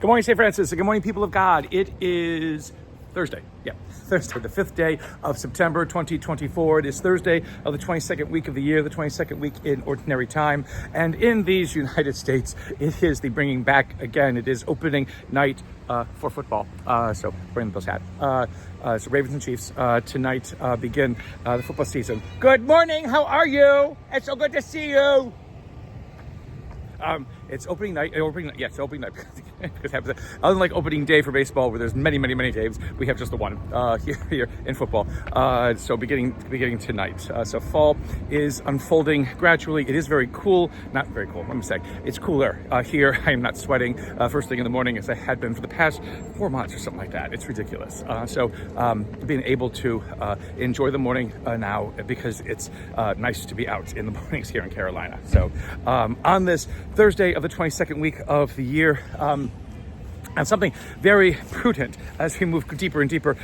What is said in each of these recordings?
Good morning, St. Francis. Good morning, people of God. It is Thursday. Yeah, Thursday, the 5th day of September 2024. It is Thursday of the 22nd week of the year, the 22nd week in Ordinary Time. And in these United States, it is the bringing back again. It is opening night for football. So wearing the Bills hat. So Ravens and Chiefs tonight begin the football season. Good morning. How are you? It's so good to see you. It's opening night. Yeah, it's opening night. Unlike opening day for baseball, where there's many games, we have just the one here in football. So beginning tonight. So fall is unfolding gradually. It is very cool. Not very cool. Let me say it's cooler here. I am not sweating first thing in the morning as I had been for the past 4 months or something like that. It's ridiculous. So being able to enjoy the morning now because it's nice to be out in the mornings here in Carolina. So on this Thursday of the 22nd week of the year, and something very prudent as we move deeper and deeper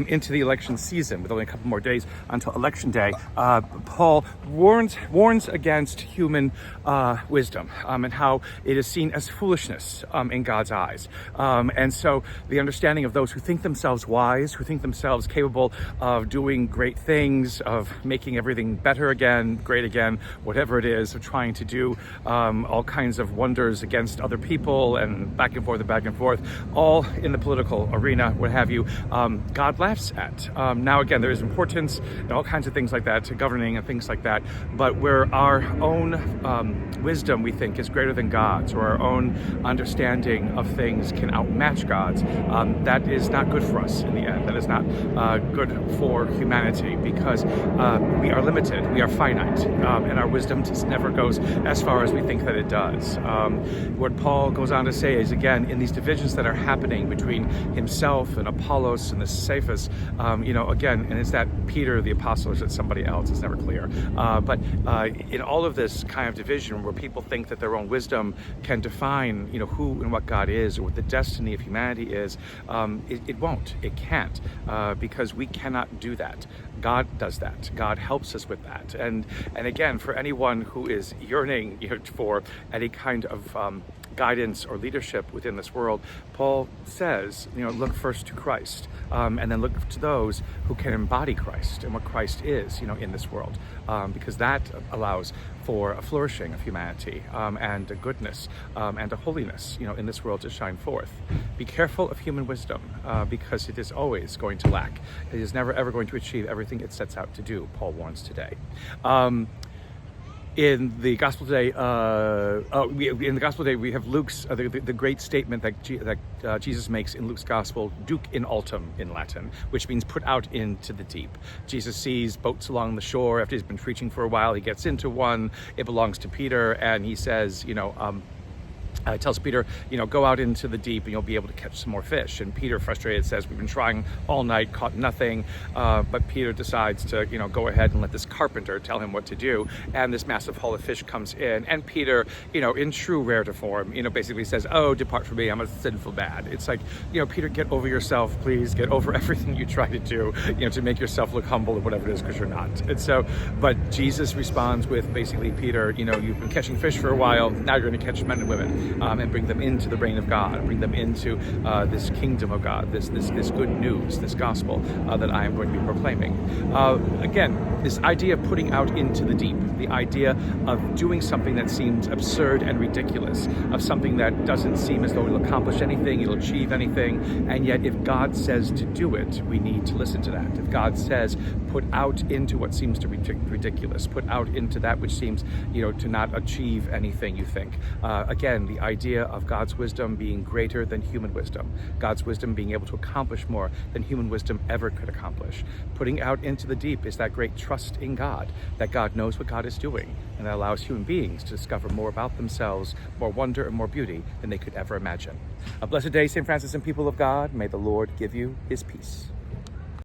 into the election season, with only a couple more days until Election Day. Paul warns against human wisdom and how it is seen as foolishness in God's eyes. And so the understanding of those who think themselves wise, who think themselves capable of doing great things, of making everything better again, great again, whatever it is, of trying to do all kinds of wonders against other people and back and forth, all in the political arena, what have you, God laughs at. Now, again, there is importance and all kinds of things like that to governing and things like that, but where our own wisdom, we think, is greater than God's, or our own understanding of things can outmatch God's, that is not good for us in the end. That is not good for humanity, because we are limited, we are finite, and our wisdom just never goes as far as we think that it does. What Paul goes on to say is, again, in these divisions that are happening between himself and Apollos and the Cephas, again, and is that Peter the apostle, or is it somebody else? It's never clear. But in all of this kind of division, where people think that their own wisdom can define, who and what God is, or what the destiny of humanity is, it won't. It can't, because we cannot do that. God does that. God helps us with that. And again, for anyone who is yearning, for any kind of guidance or leadership within this world, Paul says, look first to Christ, and then look to those who can embody Christ and what Christ is, in this world, because that allows for a flourishing of humanity, and a goodness, and a holiness, in this world to shine forth. Be careful of human wisdom, because it is always going to lack. It is never ever going to achieve everything it sets out to do, Paul warns today. In the gospel today, we have Luke's the great statement that Jesus makes in Luke's gospel, "Duc in altum" in Latin, which means put out into the deep. Jesus sees boats along the shore after he's been preaching for a while. He gets into one. It belongs to Peter, and he says, tells Peter, go out into the deep and you'll be able to catch some more fish. And Peter, frustrated, says, we've been trying all night, caught nothing. But Peter decides to, go ahead and let this carpenter tell him what to do. And this massive haul of fish comes in. And Peter, in true rarity form, basically says, oh, depart from me, I'm a sinful bad. It's like, Peter, get over yourself, please. Get over everything you try to do, to make yourself look humble or whatever it is, because you're not. And so, but Jesus responds with basically, Peter, you've been catching fish for a while. Now you're going to catch men and women. And bring them into the reign of God, bring them into this kingdom of God, this good news, this gospel that I am going to be proclaiming. Again, this idea of putting out into the deep, the idea of doing something that seems absurd and ridiculous, of something that doesn't seem as though it'll accomplish anything, it'll achieve anything, and yet if God says to do it, we need to listen to that. If God says, put out into what seems to be ridiculous, put out into that which seems, to not achieve anything you think. Again, the idea of God's wisdom being greater than human wisdom, God's wisdom being able to accomplish more than human wisdom ever could accomplish. Putting out into the deep is that great trust in God, that God knows what God is doing, and that allows human beings to discover more about themselves, more wonder and more beauty than they could ever imagine. A blessed day, St. Francis and people of God. May the Lord give you his peace.